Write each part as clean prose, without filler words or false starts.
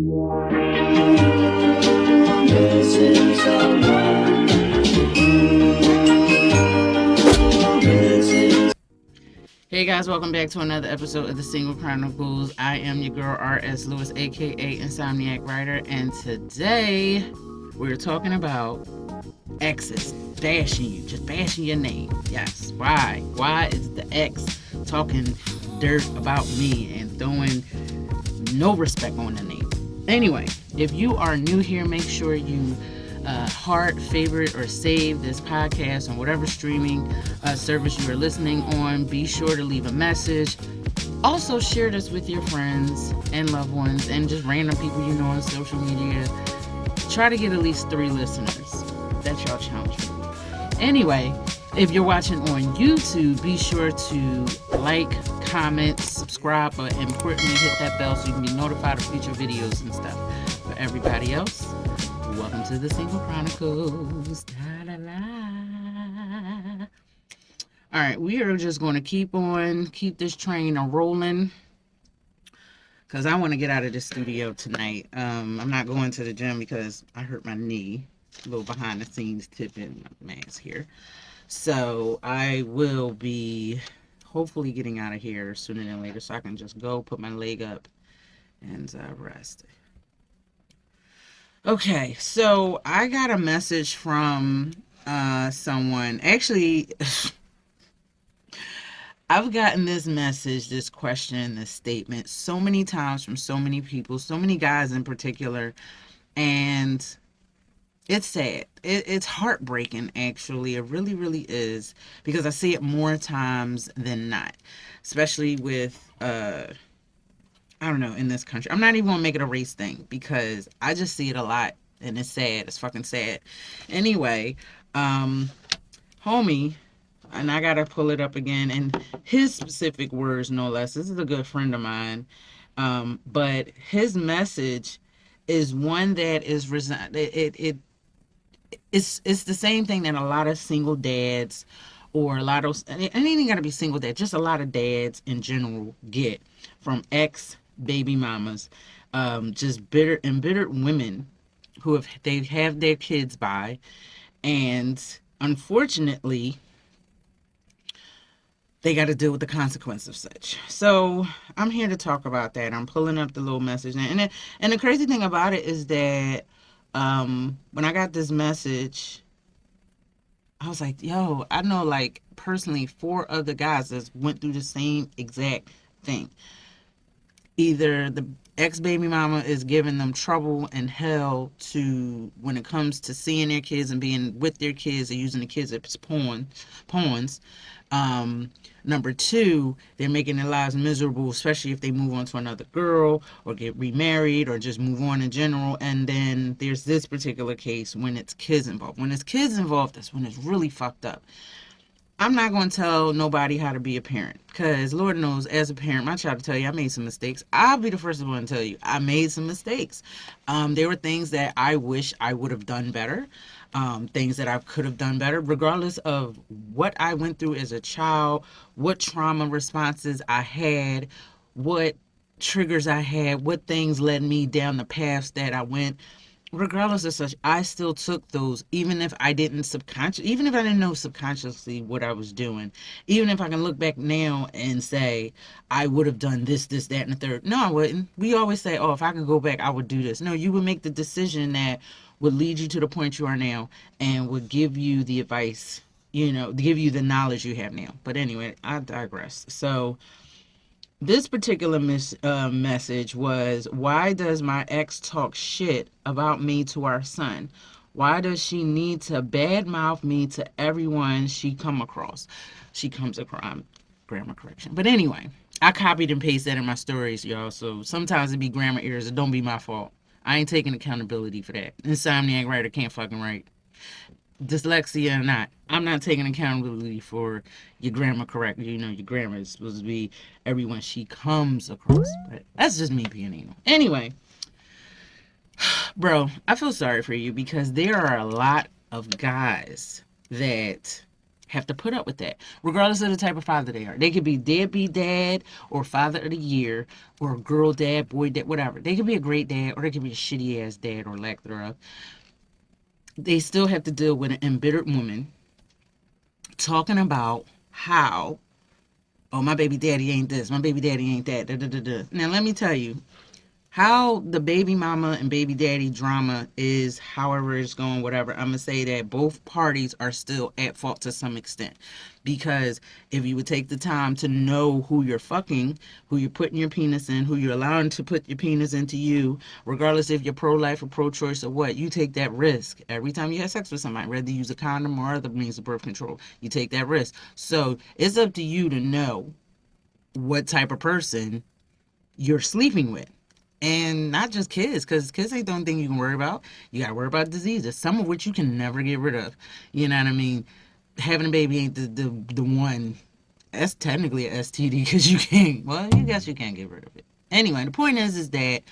Hey guys, welcome back to another episode of the Single Chronicles. I am your girl R.S. Lewis, aka Insomniac Writer, and today we're talking about exes bashing you, just bashing your name. Yes, why? Why is the ex talking dirt about me and throwing no respect on the name? Anyway, if you are new here, make sure you heart, favorite, or save this podcast on whatever streaming service you are listening on. Be sure to leave a message. Also, share this with your friends and loved ones and just random people you know on social media. Try to get at least 3 listeners. That's your challenge for me. Anyway, if you're watching on YouTube, be sure to like, comment, subscribe, but importantly, hit that bell so you can be notified of future videos and stuff. For everybody else, welcome to the Single Chronicles. Da-da-da. All right, we are just going to keep this train rolling because I want to get out of the studio tonight. I'm not going to the gym because I hurt my knee. A little behind the scenes tip in my mask here. So I will be hopefully getting out of here sooner than later so I can just go put my leg up and rest. Okay, so I got a message from someone. Actually, I've gotten this message, this question, this statement so many times from so many people, so many guys in particular, and it's sad. It's heartbreaking, actually. It really, really is, because I see it more times than not, especially with I don't know, in this country. I'm not even going to make it a race thing because I just see it a lot and it's sad. It's fucking sad. Anyway, homie, and I got to pull it up again, and his specific words, no less. This is a good friend of mine. But his message is one that is it's the same thing that a lot of single dads or a lot of, and it ain't even got to be single dads, just a lot of dads in general get from ex-baby mamas, just embittered women who they have their kids by, and unfortunately they got to deal with the consequence of such. So I'm here to talk about that. I'm pulling up the little message, and the crazy thing about it is that when I got this message, I was like, yo, I know, like, personally 4 other guys that went through the same exact thing. Either the ex-baby mama is giving them trouble and hell to when it comes to seeing their kids and being with their kids and using the kids as pawns. Number 2, they're making their lives miserable, especially if they move on to another girl or get remarried or just move on in general. And then there's this particular case when it's kids involved. When it's kids involved, that's when it's really fucked up. I'm not going to tell nobody how to be a parent because Lord knows, as a parent, my child will tell you I made some mistakes. I'll be the first one to tell you I made some mistakes. There were things that I wish I would have done better. Things that I could have done better, regardless of what I went through as a child, what trauma responses I had, what triggers I had, what things led me down the paths that I went. Regardless of such, I still took those, even if I didn't know subconsciously what I was doing. Even if I can look back now and say, I would have done this, that, and the third. No, I wouldn't. We always say, oh, if I could go back, I would do this. No, you would make the decision that would lead you to the point you are now and would give you the advice, give you the knowledge you have now. But anyway, I digress. So this particular message was, why does my ex talk shit about me to our son? Why does she need to badmouth me to everyone she comes across? Grammar correction. But anyway, I copied and pasted that in my stories, y'all. So sometimes it be grammar errors. It don't be my fault. I ain't taking accountability for that. Insomniac Writer can't fucking write. Dyslexia or not, I'm not taking accountability for your grammar correct. Your grammar is supposed to be everyone she comes across. But that's just me being anal. Anyway, bro, I feel sorry for you because there are a lot of guys that have to put up with that, regardless of the type of father they are. They could be deadbeat dad or father of the year or girl dad, boy dad, whatever. They could be a great dad or they could be a shitty ass dad or lack thereof. They still have to deal with an embittered woman talking about how, oh, my baby daddy ain't this, my baby daddy ain't that. Da, da, da, da. Now, let me tell you, how the baby mama and baby daddy drama is, however it's going, whatever, I'm going to say that both parties are still at fault to some extent. Because if you would take the time to know who you're fucking, who you're putting your penis in, who you're allowing to put your penis into you, regardless if you're pro-life or pro-choice or what, you take that risk. Every time you have sex with somebody, whether you use a condom or other means of birth control, you take that risk. So it's up to you to know what type of person you're sleeping with. And not just kids, because kids ain't the only thing you can worry about. You got to worry about diseases, some of which you can never get rid of. You know what I mean? Having a baby ain't the one. That's technically a STD because you can't, well, I guess you can't get rid of it. Anyway, the point is that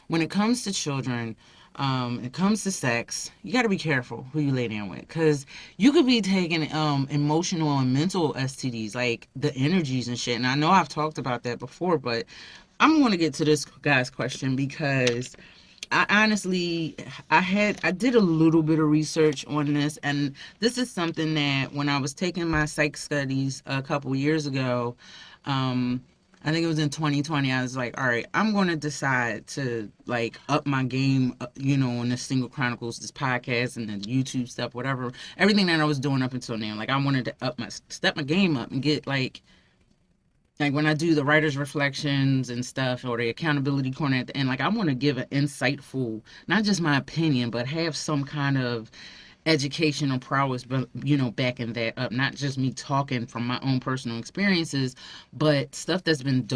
when it comes to children, it comes to sex, you got to be careful who you lay down with, because you could be taking emotional and mental STDs, like the energies and shit. And I know I've talked about that before, but I'm going to get to this guy's question because I honestly, I did a little bit of research on this, and this is something that when I was taking my psych studies a couple years ago, I think it was in 2020, I was like, all right, I'm going to decide to like up my game, on the Single Chronicles, this podcast and the YouTube stuff, whatever, everything that I was doing up until now. Like I wanted to step my game up and get like when I do the writer's reflections and stuff or the accountability corner at the end, like I want to give an insightful, not just my opinion, but have some kind of educational prowess, but backing that up, not just me talking from my own personal experiences, but stuff that's been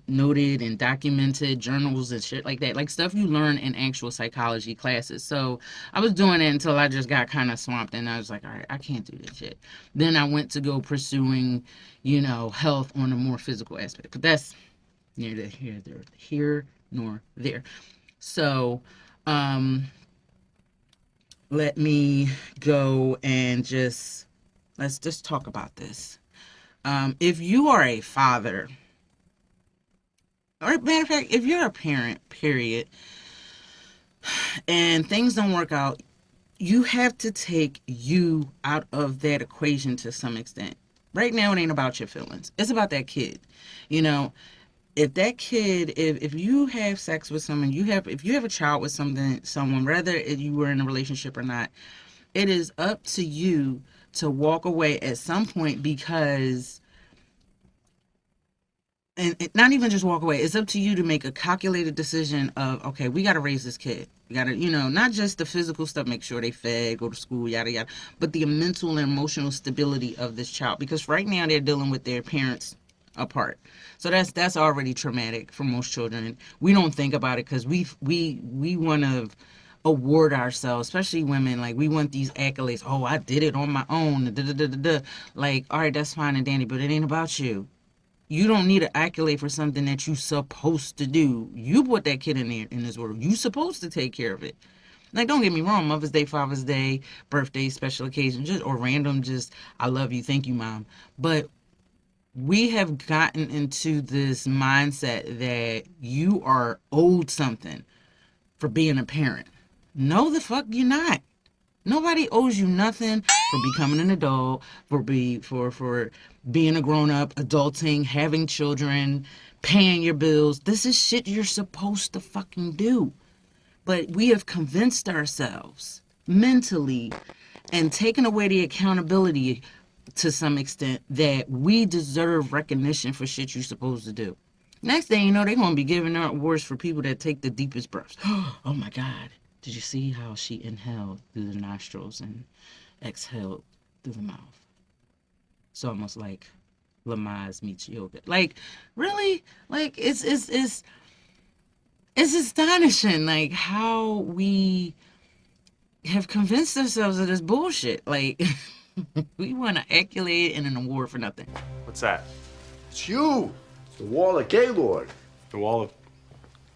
noted and documented, journals and shit like that, like stuff you learn in actual psychology classes. So I was doing it until I just got kind of swamped, and I was like, all right, I can't do this shit. Then I went to go pursuing health on a more physical aspect, but that's neither here nor there. So let me go and let's just talk about this. If you are a father, or matter of fact, if you're a parent, period, and things don't work out, you have to take you out of that equation to some extent. Right now, it ain't about your feelings. It's about that kid. If that kid, if you have sex with someone, if you have a child with someone, whether you were in a relationship or not, it is up to you to walk away at some point, because, and not even just walk away, it's up to you to make a calculated decision of, okay, we got to raise this kid. We got to, not just the physical stuff, make sure they fed, go to school, yada, yada, but the mental and emotional stability of this child. Because right now they're dealing with their parents apart. So that's already traumatic for most children. We don't think about it because we want to award ourselves, especially women. Like we want these accolades. Oh, I did it on my own. Da, da, da, da, da. Like, all right, that's fine and dandy, but it ain't about you. You don't need an accolade for something that you supposed to do. You put that kid in there in this world. You supposed to take care of it. Like, don't get me wrong, Mother's Day, Father's Day, birthdays, special occasions, or random, I love you, thank you, Mom. But we have gotten into this mindset that you are owed something for being a parent. No, the fuck you're not. Nobody owes you nothing for becoming an adult, for being a grown-up, adulting, having children, paying your bills. This is shit you're supposed to fucking do. But we have convinced ourselves mentally and taken away the accountability to some extent that we deserve recognition for shit you're supposed to do. Next thing you know, they're going to be giving out awards for people that take the deepest breaths. Oh my God. Did you see how she inhaled through the nostrils and exhaled through the mouth? It's almost like Lamaze meets yoga. Like, really? Like, it's astonishing, like, how we have convinced ourselves of this bullshit. Like, we want an accolade and an award for nothing. What's that? It's you. It's the Wall of Gaylord. The Wall of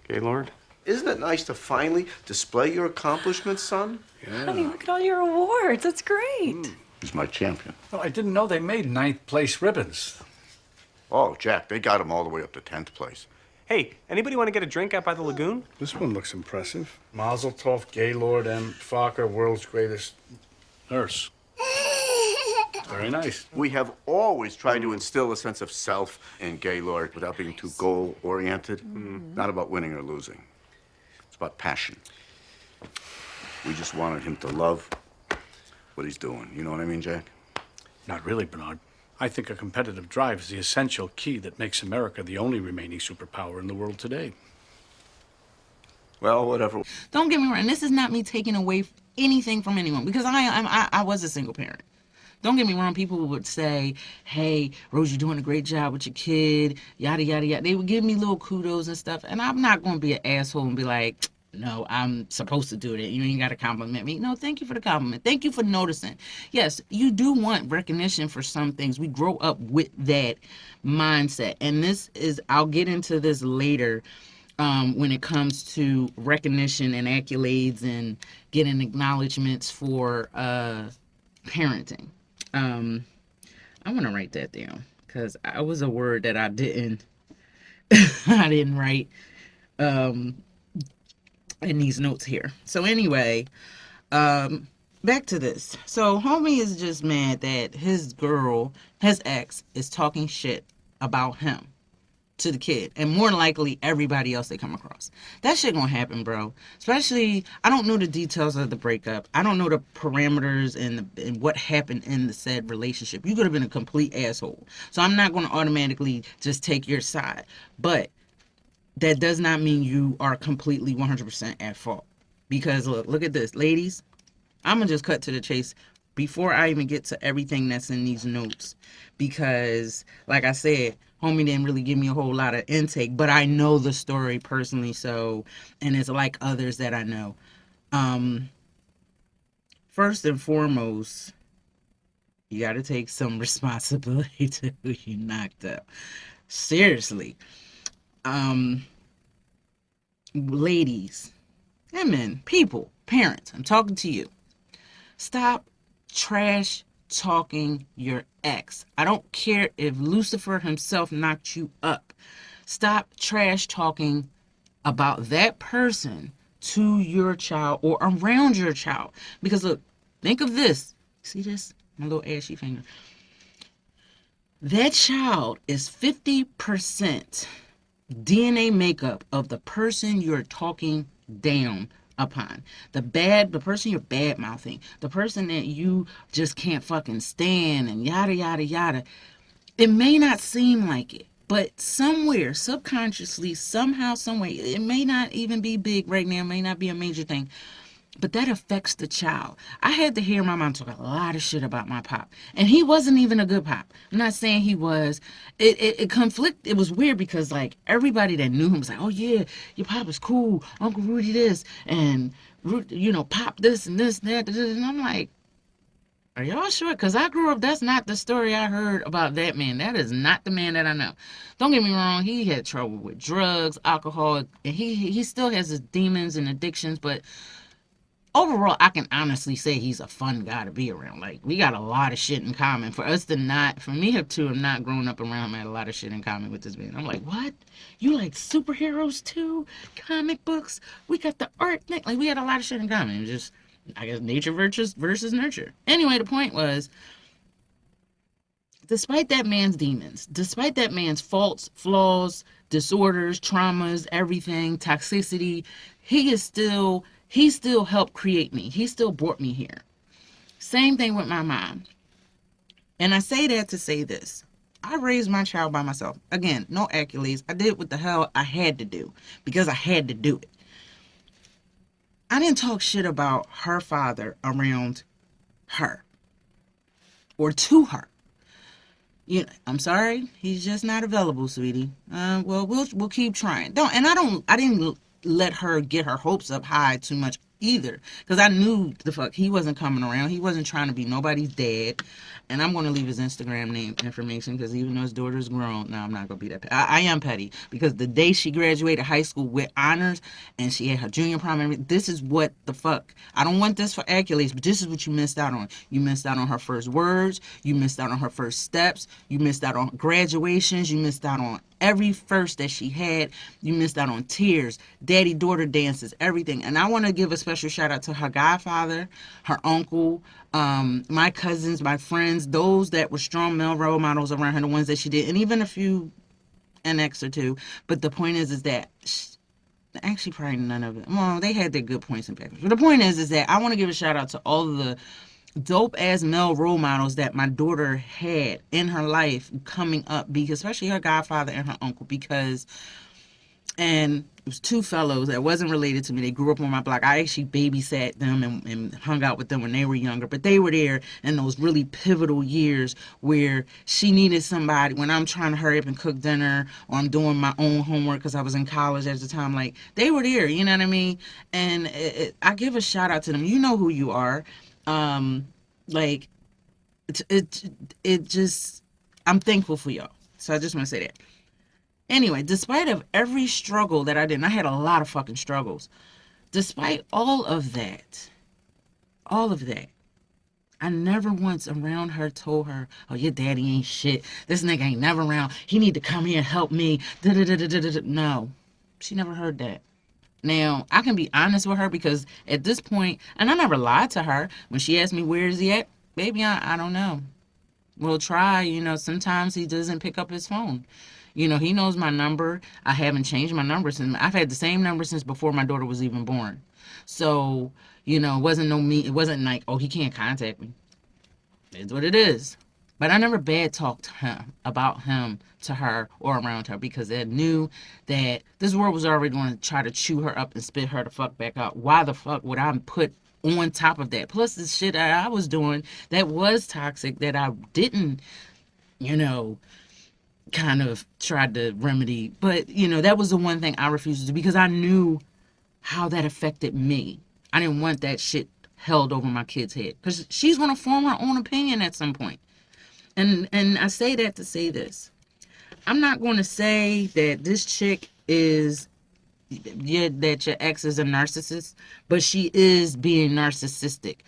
Gaylord? Isn't it nice to finally display your accomplishments, son? Yeah. Honey, look at all your awards. That's great. He's my champion. Well, I didn't know they made ninth place ribbons. Oh, Jack, they got him all the way up to 10th place. Hey, anybody want to get a drink out by the lagoon? This one looks impressive. Mazel Tov, Gaylord M. Focker, world's greatest nurse. Very nice. We have always tried to instill a sense of self in Gaylord without being too goal-oriented. Not about winning or losing. It's about passion. We just wanted him to love what he's doing. You know what I mean, Jack? Not really, Bernard. I think a competitive drive is the essential key that makes America the only remaining superpower in the world today. Well, whatever. Don't get me wrong. This is not me taking away anything from anyone, because I was a single parent. Don't get me wrong. People would say, hey, Rose, you're doing a great job with your kid, yada, yada, yada. They would give me little kudos and stuff. And I'm not going to be an asshole and be like, no, I'm supposed to do that. You ain't got to compliment me. No, thank you for the compliment. Thank you for noticing. Yes, you do want recognition for some things. We grow up with that mindset. And this is, I'll get into this later when it comes to recognition and accolades and getting acknowledgments for parenting. I want to write that down because I was a word that I didn't write in these notes here. So anyway, back to this. So homie is just mad that his girl, his ex, is talking shit about him to the kid, and more than likely everybody else they come across. That shit gonna happen, bro. Especially, I don't know the details of the breakup. I don't know the parameters and what happened in the said relationship. You could have been a complete asshole. So I'm not gonna automatically just take your side. But that does not mean you are completely 100% at fault. Because look at this, ladies. I'm gonna just cut to the chase before I even get to everything that's in these notes. Because, like I said, homie didn't really give me a whole lot of intake, but I know the story personally, so, and it's like others that I know. First and foremost, you got to take some responsibility to who you knocked up. Seriously. Ladies and men, people, parents, I'm talking to you. Stop trash talking your ex. I don't care if Lucifer himself knocked you up. Stop trash talking about that person to your child or around your child. Because look, think of this. See this? My little ashy finger. That child is 50% DNA makeup of the person you're talking down upon. The person you're bad mouthing, the person that you just can't fucking stand, and yada yada yada. It may not seem like it, but somewhere, subconsciously, somehow, someway, it may not even be big right now, it may not be a major thing, but that affects the child. I had to hear my mom talk a lot of shit about my pop, and he wasn't even a good pop. I'm not saying he was. It conflict. It was weird because like everybody that knew him was like, oh yeah, your pop is cool, Uncle Rudy this, and pop this and this and that, and I'm like, are y'all sure? Because I grew up, that's not the story I heard about that man. That is not the man that I know. Don't get me wrong, he had trouble with drugs, alcohol, and he still has his demons and addictions, but overall, I can honestly say he's a fun guy to be around. Like, we got a lot of shit in common. For me to have not grown up around him, I had a lot of shit in common with this man. I'm like, what? You like superheroes too? Comic books? We got the art thing. Like, we had a lot of shit in common. It was just, I guess, nature versus nurture. Anyway, the point was, despite that man's demons, despite that man's faults, flaws, disorders, traumas, everything, toxicity, he still helped create me. He still brought me here. Same thing with my mom. And I say that to say this. I raised my child by myself. Again, no accolades. I did what the hell I had to do because I had to do it. I didn't talk shit about her father around her or to her. I'm sorry, he's just not available, sweetie. Well, we'll keep trying. I didn't let her get her hopes up high too much either, because I knew the fuck he wasn't coming around. He wasn't trying to be nobody's dad. And I'm going to leave his Instagram name information, because even though his daughter's grown, no, I'm not going to be that petty. I am petty, because the day she graduated high school with honors and she had her junior prom and everything, this is what the fuck. I don't want this for accolades, but this is what you missed out on. You missed out on her first words. You missed out on her first steps. You missed out on graduations. You missed out on every first that she had. You missed out on tears, daddy-daughter dances, everything. And I want to give a special shout out to her godfather, her uncle, my cousins, my friends, those that were strong male role models around her, the ones that she did, and even a few an X or two. But the point is that actually probably none of it. Well, they had their good points and bad points. But the point is that I want to give a shout out to all of the dope ass male role models that my daughter had in her life coming up, because especially her godfather and her uncle, because and it was two fellows that wasn't related to me. They grew up on my block. I actually babysat them and hung out with them when they were younger, but they were there in those really pivotal years where she needed somebody when I'm trying to hurry up and cook dinner, or I'm doing my own homework because I was in college at the time. Like, they were there, you know what I mean? And I give a shout out to them. You know who you are. Like, it just, I'm thankful for y'all. So I just want to say that. Anyway, despite of every struggle that I did, and I had a lot of fucking struggles, despite all of that, I never once around her told her, oh, your daddy ain't shit. This nigga ain't never around. He need to come here and help me. No, she never heard that. Now, I can be honest with her, because at this point, and I never lied to her, when she asked me, where is he at? Baby, I don't know. We'll try. Sometimes he doesn't pick up his phone. He knows my number. I haven't changed my number since. I've had the same number since before my daughter was even born. So, it wasn't wasn't like, oh, he can't contact me. It's what it is. But I never bad talked about him to her or around her, because I knew that this world was already going to try to chew her up and spit her the fuck back out. Why the fuck would I put on top of that? Plus the shit that I was doing that was toxic, that I didn't, kind of tried to remedy. But, that was the one thing I refused to do, because I knew how that affected me. I didn't want that shit held over my kid's head, because she's going to form her own opinion at some point. And I say that to say this. I'm not going to say that this chick is, that your ex is a narcissist, but she is being narcissistic.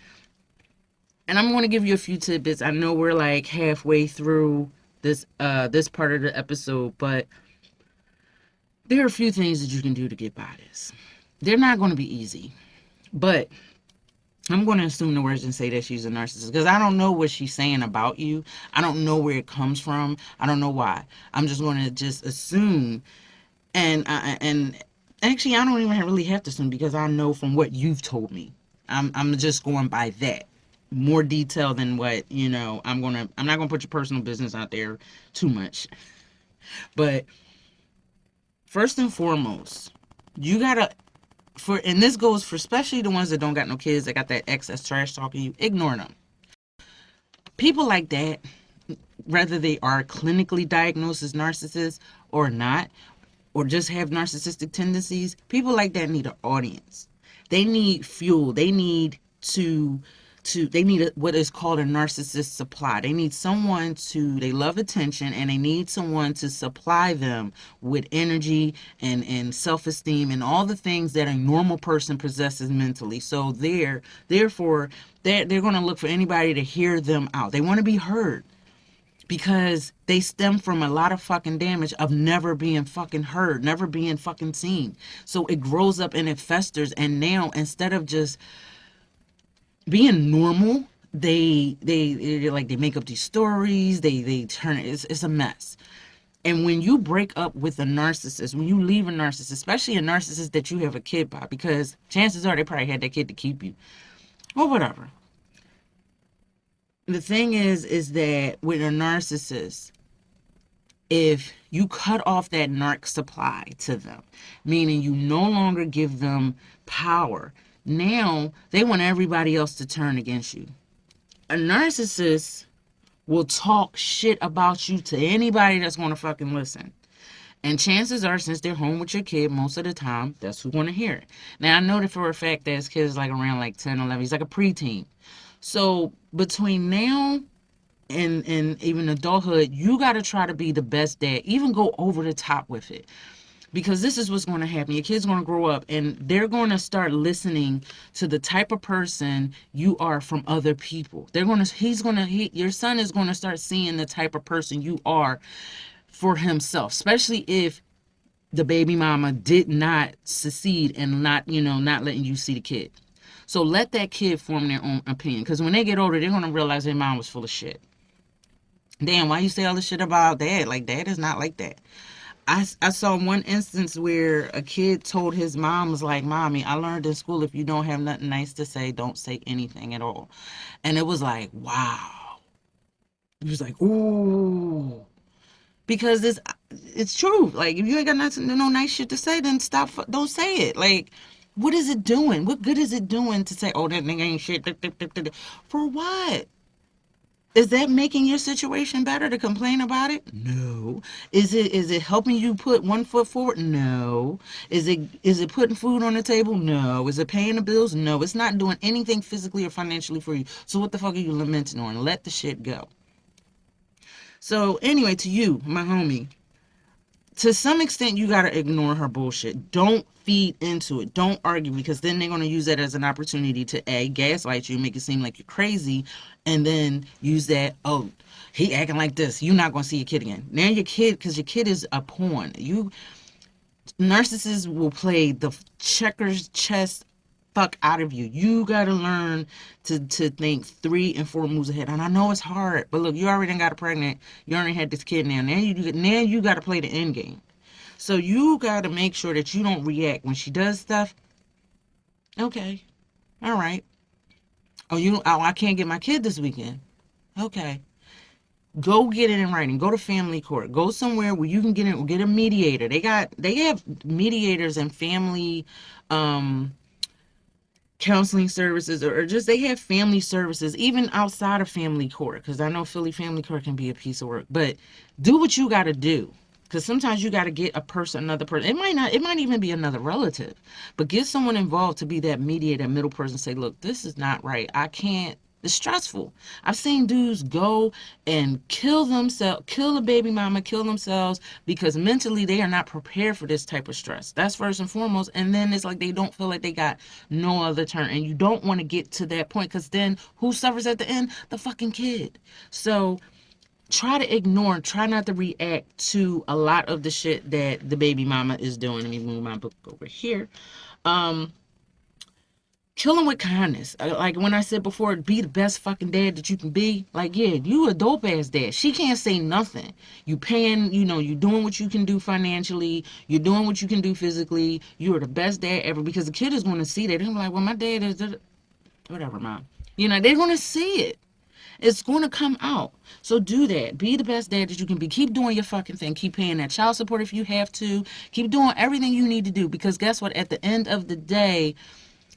And I'm going to give you a few tidbits. I know we're like halfway through this part of the episode, but there are a few things that you can do to get by this. They're not going to be easy, but I'm going to assume the words and say that she's a narcissist, because I don't know what she's saying about you. I don't know where it comes from. I don't know why. I'm just going to just assume, and actually I don't even really have to assume, because I know from what you've told me. I'm just going by that. More detail than what, I'm not going to put your personal business out there too much. But first and foremost, you gotta, and this goes for especially the ones that don't got no kids, that got that ex that's trash talking you, ignore them. People like that, whether they are clinically diagnosed as narcissists or not, or just have narcissistic tendencies, people like that need an audience. They need fuel. They need what is called a narcissist supply. They need someone they love attention, and they need someone to supply them with energy and self-esteem and all the things that a normal person possesses mentally. So therefore they're going to look for anybody to hear them out. They want to be heard, because they stem from a lot of fucking damage of never being fucking heard, never being fucking seen. So it grows up and it festers, and now instead of just being normal, they make up these stories, they turn it's a mess. And when you break up with a narcissist, when you leave a narcissist, especially a narcissist that you have a kid by, because chances are they probably had that kid to keep you or whatever. The thing is that with a narcissist, if you cut off that narc supply to them, meaning you no longer give them power, now they want everybody else to turn against you. A narcissist will talk shit about you to anybody that's going to fucking listen. And chances are, since they're home with your kid most of the time, that's who's going to hear it. Now, I know that for a fact that his kid is like around like 10, 11. He's like a preteen. So between now and even adulthood, you got to try to be the best dad. Even go over the top with it. Because this is what's going to happen. Your kid's going to grow up and they're going to start listening to the type of person you are from other people. Your son is going to start seeing the type of person you are for himself, especially if the baby mama did not succeed and not letting you see the kid. So let that kid form their own opinion. Because when they get older, they're going to realize their mom was full of shit. Damn, why you say all this shit about dad? Like, dad is not like that. I saw one instance where a kid told his mom, was like, Mommy, I learned in school if you don't have nothing nice to say, don't say anything at all. And it was like, wow. He was like, ooh. Because it's true. Like, if you ain't got no nice shit to say, then don't say it. Like, what is it doing? What good is it doing to say, oh, that nigga ain't shit? For what? Is that making your situation better to complain about it? No. Is it helping you put one foot forward? No. Is it putting food on the table? No. Is it paying the bills? No. It's not doing anything physically or financially for you. So what the fuck are you lamenting on? Let the shit go. So anyway, to you, my homie, to some extent, you got to ignore her bullshit. Don't feed into it. Don't argue, because then they're going to use that as an opportunity to gaslight you, make it seem like you're crazy, and then use that, oh, he acting like this, you're not going to see your kid again. Now your kid, because your kid is a pawn. Narcissists will play the checkers chess fuck out of you. You got to learn to think 3 and 4 moves ahead. And I know it's hard, but look, you already got pregnant. You already had this kid now. Now you got to play the end game. So you got to make sure that you don't react when she does stuff. Okay. All right. Oh, I can't get my kid this weekend. Okay. Go get it in writing. Go to family court. Go somewhere where you can get a mediator. They have mediators and family counseling services, or just they have family services even outside of family court, because I know Philly family court can be a piece of work. But do what you got to do, because sometimes you got to get another person. It might even be another relative, but get someone involved to be that mediator, middle person. Say, look, this is not right. I can't. It's stressful. I've seen dudes go and kill themselves, kill a baby mama, kill themselves, because mentally they are not prepared for this type of stress. That's first and foremost. And then it's like they don't feel like they got no other turn. And you don't want to get to that point, because then who suffers at the end? The fucking kid. So try to ignore, try not to react to a lot of the shit that the baby mama is doing. Let me move my book over here. Kill them with kindness. Like when I said before, be the best fucking dad that you can be. Like, yeah, you a dope ass dad. She can't say nothing. You paying, you doing what you can do financially. You're doing what you can do physically. You are the best dad ever, because the kid is going to see that. They're going to be like, well, my dad is, whatever, mom. They're going to see it. It's going to come out. So do that. Be the best dad that you can be. Keep doing your fucking thing. Keep paying that child support if you have to. Keep doing everything you need to do, because guess what? At the end of the day,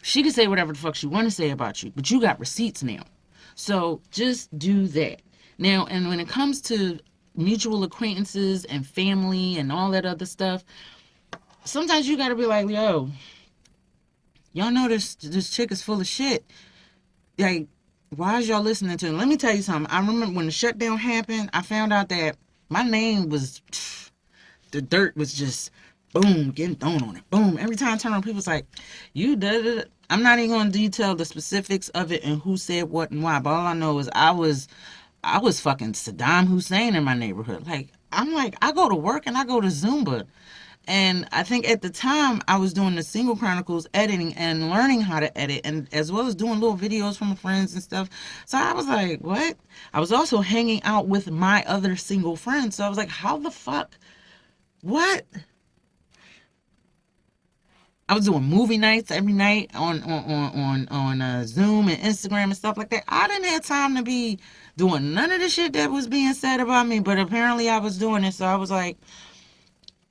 she can say whatever the fuck she want to say about you, but you got receipts now. So just do that. Now, and when it comes to mutual acquaintances and family and all that other stuff, sometimes you got to be like, yo, y'all know this chick is full of shit. Like, why is y'all listening to her? Let me tell you something. I remember when the shutdown happened, I found out that my name was, the dirt was just, boom, getting thrown on it. Boom. Every time I turn around, people's like, you did it. I'm not even going to detail the specifics of it and who said what and why. But all I know is I was fucking Saddam Hussein in my neighborhood. Like, I go to work and I go to Zumba. And I think at the time I was doing the Single Chronicles editing and learning how to edit, and as well as doing little videos for my friends and stuff. So I was like, what? I was also hanging out with my other single friends. So I was like, how the fuck? What? I was doing movie nights every night on Zoom and Instagram and stuff like that. I didn't have time to be doing none of the shit that was being said about me, but apparently I was doing it. So I was like,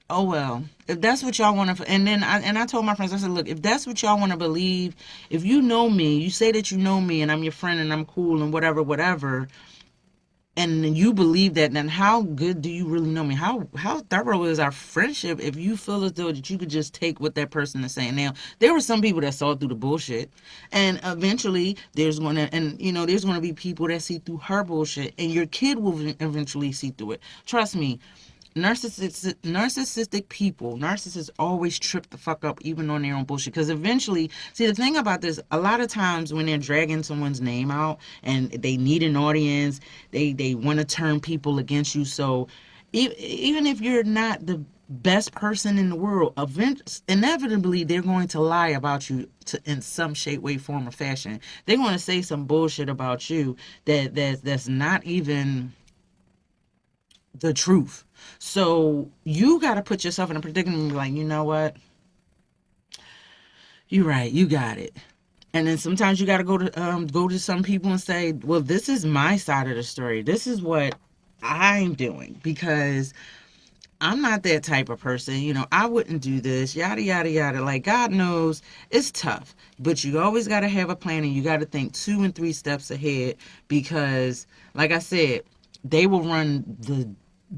oh well, if that's what y'all want to, and then I told my friends, I said, look, if that's what y'all want to believe, if you know me, you say that you know me and I'm your friend and I'm cool and whatever, and you believe that, then how good do you really know me? How thorough is our friendship if you feel as though that you could just take what that person is saying? Now, there were some people that saw through the bullshit, and eventually there's gonna be people that see through her bullshit, and your kid will eventually see through it. Trust me. Narcissistic people, narcissists always trip the fuck up even on their own bullshit, because eventually, see, the thing about this, a lot of times when they're dragging someone's name out and they need an audience, they want to turn people against you. So even if you're not the best person in the world, inevitably they're going to lie about you in some shape, way, form, or fashion. They're going to say some bullshit about you that's not even the truth. So you got to put yourself in a predicament and be like, you know what? You're right. You got it. And then sometimes you got to go to some people and say, well, this is my side of the story. This is what I'm doing, because I'm not that type of person. I wouldn't do this, yada, yada, yada. Like, God knows it's tough, but you always got to have a plan, and you got to think 2 and 3 steps ahead, because, like I said, they will run the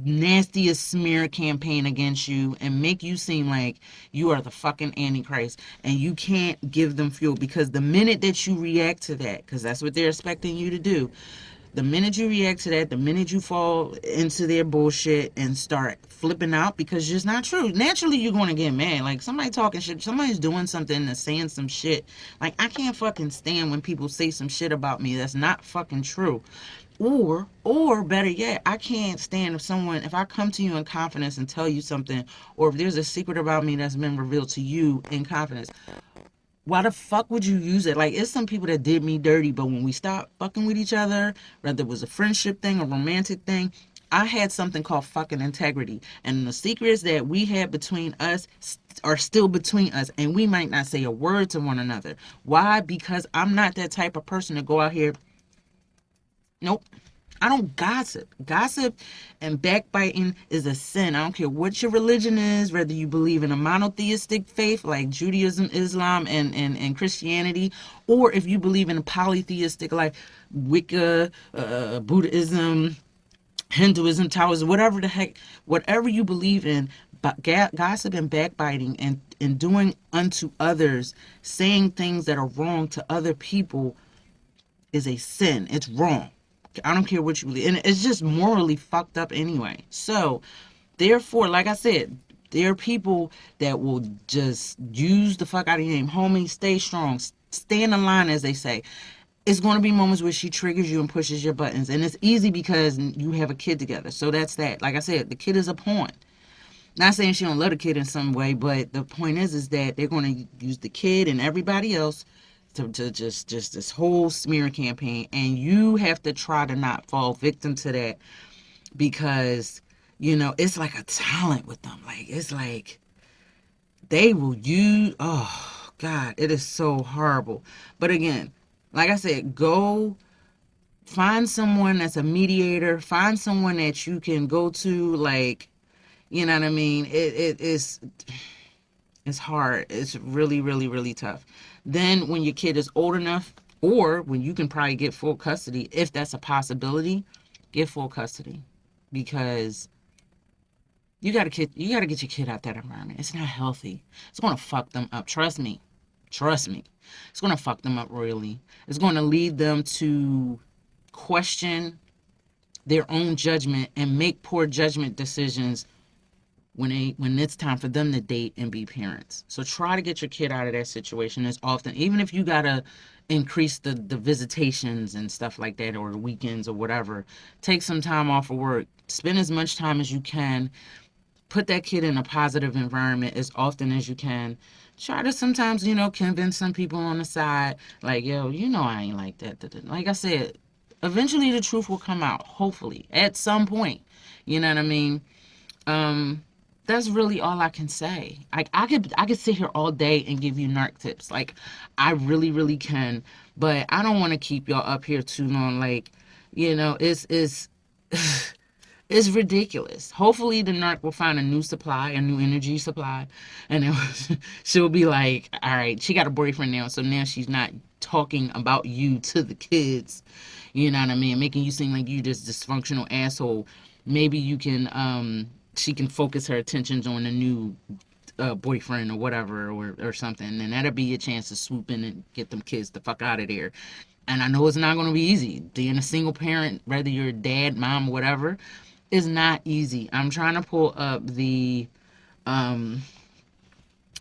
nastiest smear campaign against you and make you seem like you are the fucking Antichrist, and you can't give them fuel, because the minute that you react to that, because that's what they're expecting you to do, the minute you react to that, the minute you fall into their bullshit and start flipping out because it's not true, naturally you're going to get mad. Like, somebody talking shit, somebody's doing something and saying some shit. Like, I can't fucking stand when people say some shit about me that's not fucking true. Or better yet, I can't stand if I come to you in confidence and tell you something, or if there's a secret about me that's been revealed to you in confidence. Why the fuck would you use it? Like, it's some people that did me dirty, but when we stopped fucking with each other, whether it was a friendship thing, a romantic thing, I had something called fucking integrity. And the secrets that we had between us are still between us, and we might not say a word to one another. Why? Because I'm not that type of person to go out here. Nope. I don't gossip. Gossip and backbiting is a sin. I don't care what your religion is, whether you believe in a monotheistic faith like Judaism, Islam, and Christianity, or if you believe in a polytheistic like Wicca, Buddhism, Hinduism, Taoism, whatever the heck, whatever you believe in, but gossip and backbiting and doing unto others, saying things that are wrong to other people is a sin. It's wrong. I don't care what you believe. And it's just morally fucked up anyway. So, therefore, like I said, there are people that will just use the fuck out of your name. Homie, stay strong. Stay in the line, as they say. It's going to be moments where she triggers you and pushes your buttons. And it's easy because you have a kid together. So that's that. Like I said, the kid is a pawn. Not saying she don't love the kid in some way, but the point is that they're going to use the kid and everybody else to just this whole smear campaign, and you have to try to not fall victim to that, because it's like a talent with them. Like, it's like they will use, oh God, it is so horrible. But again, like I said, go find someone that's a mediator, find someone that you can go to, like, you know what I mean? It's hard. It's really, really, really tough. Then when your kid is old enough, or when you can probably get full custody, if that's a possibility, get full custody, because you gotta get your kid out that environment. It's not healthy. It's gonna fuck them up. Trust me. It's gonna fuck them up royally. It's gonna lead them to question their own judgment and make poor judgment decisions when it's time for them to date and be parents. So try to get your kid out of that situation as often, even if you gotta increase the visitations and stuff like that, or the weekends or whatever. Take some time off of work. Spend as much time as you can. Put that kid in a positive environment as often as you can. Try to sometimes, convince some people on the side, like, yo, I ain't like that. Like I said, eventually the truth will come out, hopefully, at some point. You know what I mean? That's really all I can say. Like, I could sit here all day and give you narc tips. Like, I really, really can. But I don't want to keep y'all up here too long. Like, it's It's ridiculous. Hopefully the narc will find a new supply, a new energy supply, and then she'll be like, all right, she got a boyfriend now, so now she's not talking about you to the kids, you know what I mean, making you seem like you this dysfunctional asshole. Maybe you can, she can focus her attentions on a new boyfriend or whatever, or something, and that'll be a chance to swoop in and get them kids the fuck out of there. And I know it's not going to be easy. Being a single parent, whether you're dad, mom, whatever, is not easy. I'm trying to pull up the,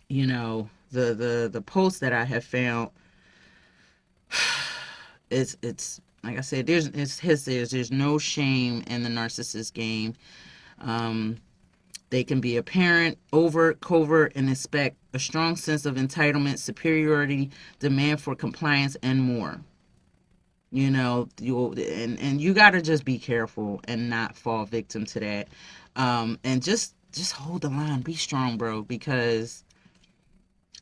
you know, the post that I have found. It's like I said, there's no shame in the narcissist game. They can be apparent, overt, covert, and expect a strong sense of entitlement, superiority, demand for compliance, and more. You know, and you got to just be careful and not fall victim to that. And just hold the line. Be strong, bro, because,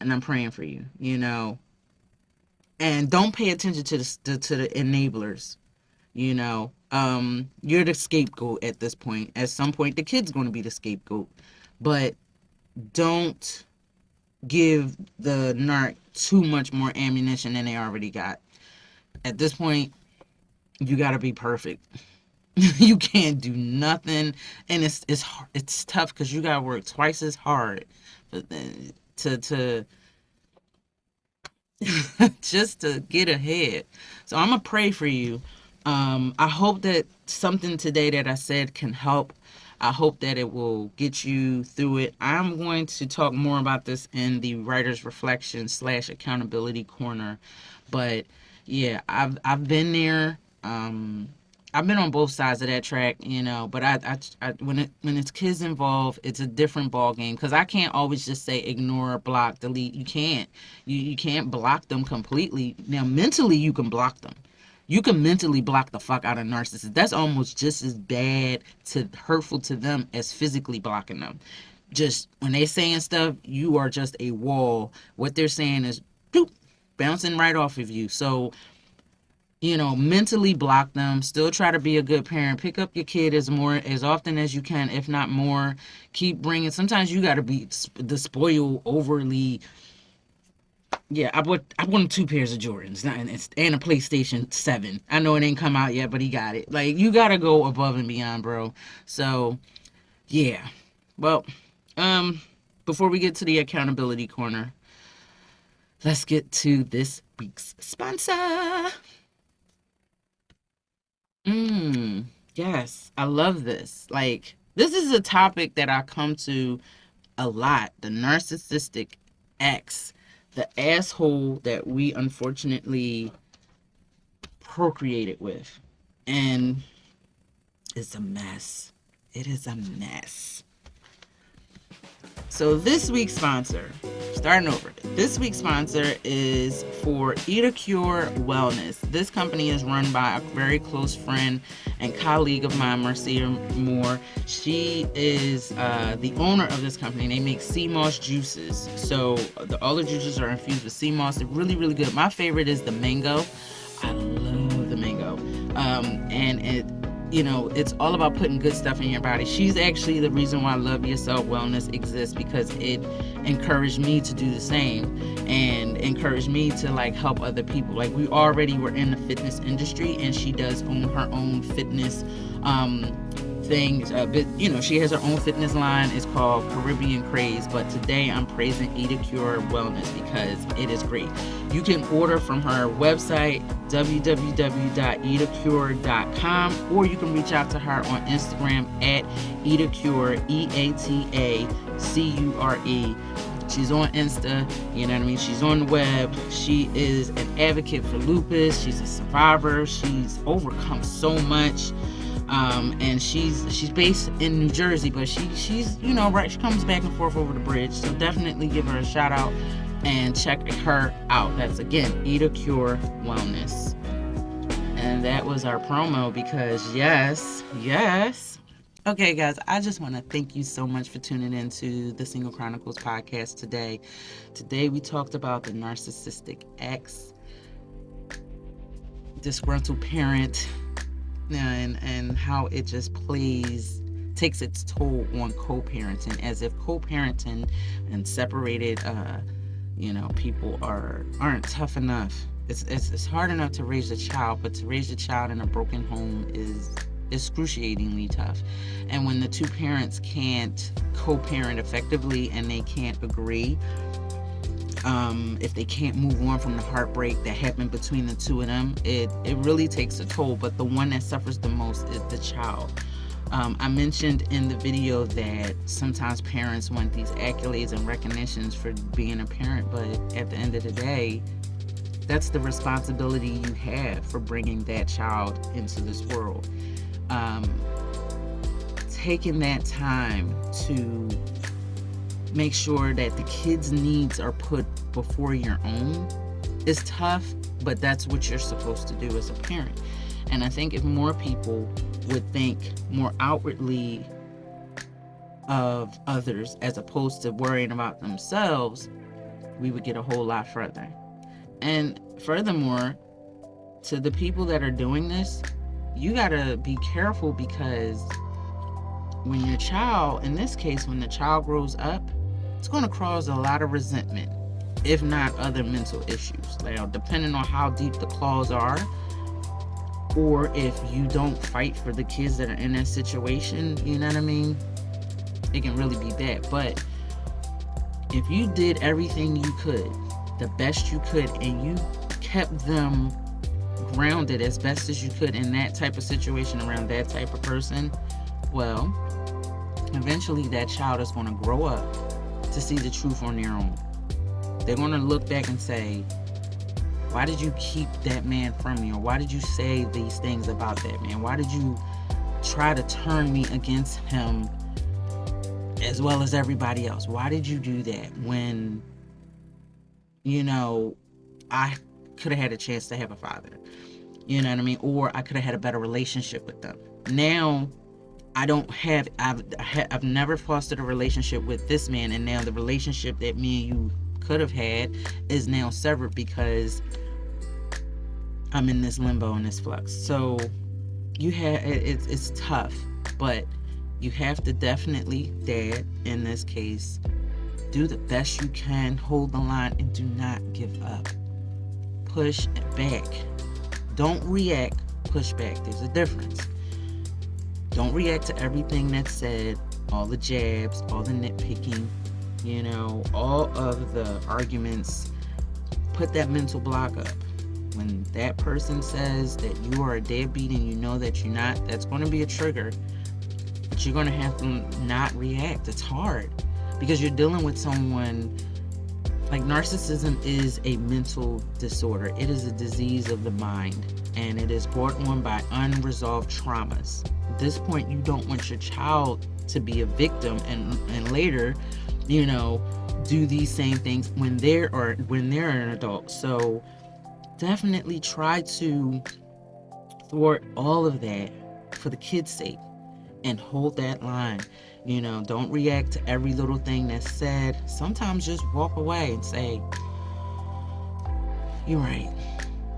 and I'm praying for you, you know. And don't pay attention to the enablers. You know, you're the scapegoat at this point. At some point, the kid's going to be the scapegoat. But don't give the narc too much more ammunition than they already got. At this point, you got to be perfect. You can't do nothing. And it's tough because you got to work twice as hard to just to get ahead. So I'm going to pray for you. I hope that something today that I said can help. I hope that it will get you through it. I'm going to talk more about this in the writer's reflection / accountability corner. But yeah, I've been there. I've been on both sides of that track, you know. But I when it's kids involved, it's a different ball game, because I can't always just say ignore, block, delete. You can't. You can't block them completely. Now mentally, you can block them. You can mentally block the fuck out of narcissists. That's almost just as bad to hurtful to them as physically blocking them. Just when they saying stuff, you are just a wall. What they're saying is boop, bouncing right off of you. So, you know, mentally block them. Still try to be a good parent. Pick up your kid as often as you can, if not more. Keep bringing. Sometimes you got to be the spoiled, overly. Yeah, I bought him 2 pairs of Jordans and a PlayStation 7. I know it ain't come out yet, but he got it. Like, you gotta go above and beyond, bro. So, yeah. Well, before we get to the accountability corner, let's get to this week's sponsor. Yes, I love this. Like, this is a topic that I come to a lot. The narcissistic ex. The asshole that we unfortunately procreated with. And it's a mess. It is a mess. So this week's sponsor, starting over. This week's sponsor is for Youre Wellness. This company is run by a very close friend and colleague of mine, Marcia Moore. She is the owner of this company. They make sea moss juices. So all the juices are infused with sea moss. They're really, really good. My favorite is the mango. I love the mango. And it, you know, it's all about putting good stuff in your body. She's actually the reason why Love Yourself Wellness exists, because it encouraged me to do the same and encouraged me to like help other people. Like, we already were in the fitness industry, and she does own her own fitness things. But you know, she has her own fitness line. It's called Caribbean Craze. But today I'm praising Youre Wellness because it is great. You can order from her website, www.eatacure.com, or you can reach out to her on Instagram at Eatacure, EATACURE. She's on Insta, you know what I mean? She's on the web. She is an advocate for lupus. She's a survivor. She's overcome so much. And she's based in New Jersey, but she's you know, right, she comes back and forth over the bridge. So definitely give her a shout out and check her out. That's, again, Youre Wellness. And that was our promo, because yes. Okay, guys, I just want to thank you so much for tuning in to the Single Chronicles podcast today. Today we talked about the narcissistic ex, disgruntled parent, and how it just takes its toll on co-parenting, as if co-parenting and separated people aren't tough enough. It's hard enough to raise a child, but to raise a child in a broken home is excruciatingly tough. And when the two parents can't co-parent effectively and they can't agree, if they can't move on from the heartbreak that happened between the two of them, it really takes a toll. But the one that suffers the most is the child. I mentioned in the video that sometimes parents want these accolades and recognitions for being a parent, but at the end of the day, that's the responsibility you have for bringing that child into this world. Taking that time to make sure that the kids' needs are put before your own is tough, but that's what you're supposed to do as a parent. And I think if more people would think more outwardly of others as opposed to worrying about themselves, we would get a whole lot further. And furthermore, to the people that are doing this, you gotta be careful, because when your child, in this case, when the child grows up, it's gonna cause a lot of resentment, if not other mental issues. Now, depending on how deep the claws are, or if you don't fight for the kids that are in that situation, you know what I mean? It can really be bad. But if you did everything you could, the best you could, and you kept them grounded as best as you could in that type of situation around that type of person, well, eventually that child is going to grow up to see the truth on their own. They're going to look back and say, why did you keep that man from me? Or why did you say these things about that man? Why did you try to turn me against him as well as everybody else? Why did you do that when, I could have had a chance to have a father? You know what I mean? Or I could have had a better relationship with them. Now, I've never fostered a relationship with this man, and now the relationship that me and you could have had is now severed because I'm in this limbo and this flux. So it's tough, but you have to definitely, Dad, in this case, do the best you can, hold the line, and do not give up. Push back. Don't react, push back. There's a difference. Don't react to everything that's said, all the jabs, all the nitpicking, all of the arguments. Put that mental block up. When that person says that you are a deadbeat and you know that you're not, that's going to be a trigger. But you're going to have to not react. It's hard because you're dealing with someone. Like, narcissism is a mental disorder. It is a disease of the mind, and it is brought on by unresolved traumas. At this point, you don't want your child to be a victim and later, do these same things when they're an adult. So definitely try to thwart all of that for the kids' sake and hold that line. Don't react to every little thing that's said. Sometimes just walk away and say, you're right,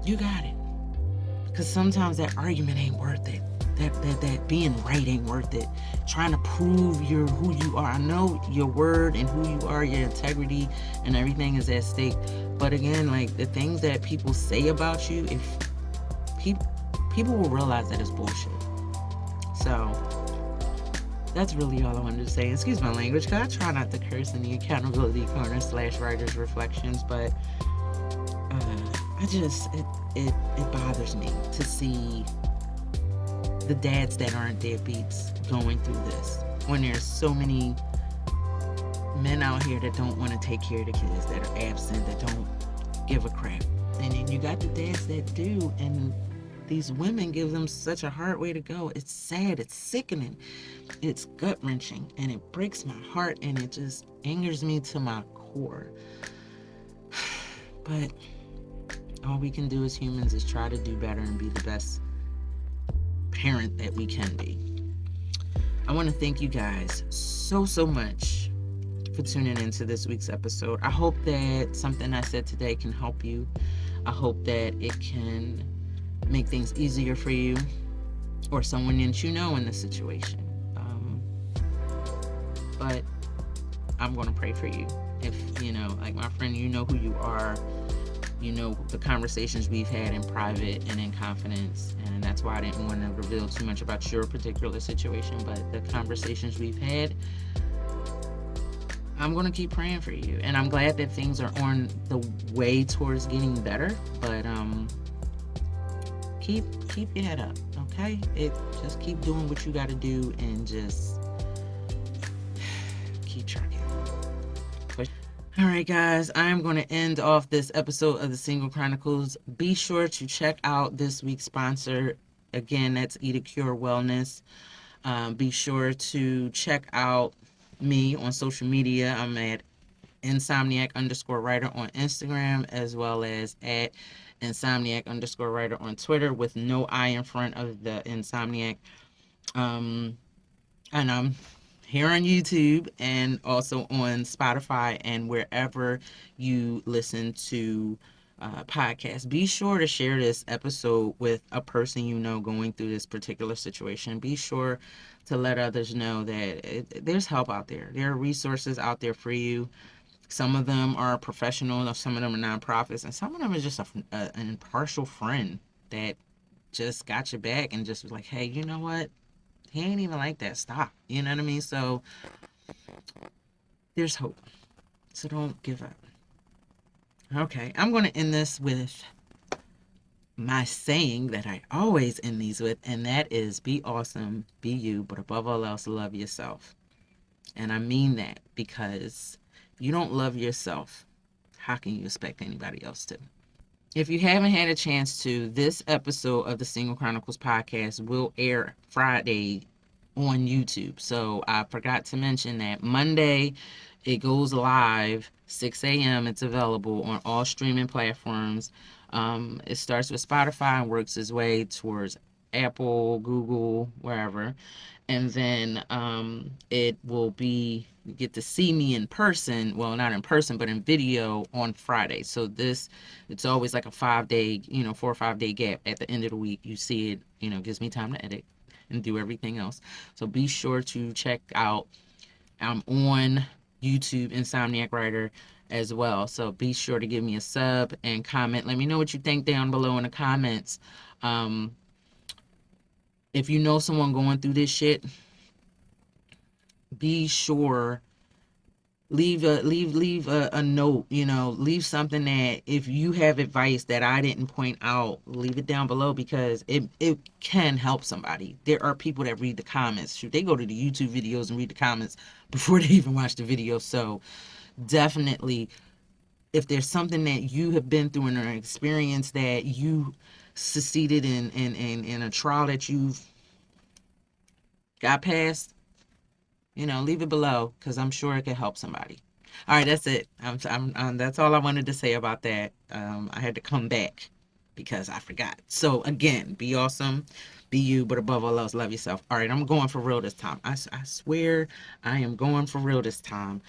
you got it. Because sometimes that argument ain't worth it. That being right ain't worth it. Trying to prove who you are. I know your word and who you are, your integrity and everything is at stake. But again, like, the things that people say about you, if people will realize that it's bullshit. So that's really all I wanted to say. Excuse my language, because I try not to curse in the accountability corner / writer's reflections, but it bothers me to see the dads that aren't deadbeats going through this, when there's so many men out here that don't want to take care of the kids, that are absent, that don't give a crap. And then you got the dads that do, and these women give them such a hard way to go. It's sad, it's sickening, it's gut-wrenching, and it breaks my heart, and it just angers me to my core. But all we can do as humans is try to do better and be the best parent that we can be. I want to thank you guys so much for tuning into this week's episode. I hope that something I said today can help you. I hope that it can make things easier for you. or someone that you know in this situation. But I'm going to pray for you. If, like my friend, you know who you are. You know the conversations we've had in private and in confidence, and that's why I didn't want to reveal too much about your particular situation, but the conversations we've had, I'm going to keep praying for you, and I'm glad that things are on the way towards getting better, but keep your head up, okay? Just keep doing what you got to do, and just keep trucking. All right, guys, I'm going to end off this episode of the Single Chronicles. Be sure to check out this week's sponsor. Again, that's Eat a Cure Wellness. Be sure to check out me on social media. I'm at insomniac_writer on Instagram, as well as at insomniac_writer on Twitter, with no I in front of the insomniac. And I'm here on YouTube and also on Spotify and wherever you listen to podcasts. Be sure to share this episode with a person you know going through this particular situation. Be sure to let others know that there's help out there. There are resources out there for you. Some of them are professional, some of them are nonprofits, and some of them is just an impartial friend that just got your back and just was like, hey, you know what? He ain't even like that. Stop. You know what I mean? So there's hope. So don't give up. Okay, I'm going to end this with my saying that I always end these with, and that is be awesome, be you, but above all else, love yourself. And I mean that because you don't love yourself. How can you expect anybody else to? If you haven't had a chance to, this episode of the Single Chronicles podcast will air Friday on YouTube. So I forgot to mention that Monday it goes live, 6 a.m. It's available on all streaming platforms. It starts with Spotify and works its way towards Apple, Google, wherever. And then it will be, you get to see me in person, well, not in person, but in video on Friday. So it's always like a 5-day, 4 or 5 day gap. At the end of the week, you see it, gives me time to edit and do everything else. So be sure to check out, I'm on YouTube, Insomniac Writer, as well. So be sure to give me a sub and comment. Let me know what you think down below in the comments. If you know someone going through this shit, be sure leave a note, leave something that if you have advice that I didn't point out, leave it down below, because it can help somebody. There are people that read the comments. Shoot, they go to the YouTube videos and read the comments before they even watch the video. So definitely, if there's something that you have been through in an experience that you succeeded in a trial that you've got past, leave it below, because I'm sure it could help somebody. All right, that's it. That's all I wanted to say about that. I had to come back because I forgot. So again, be awesome, be you, but above all else, love yourself. All right, I'm going for real this time. I swear I am going for real this time.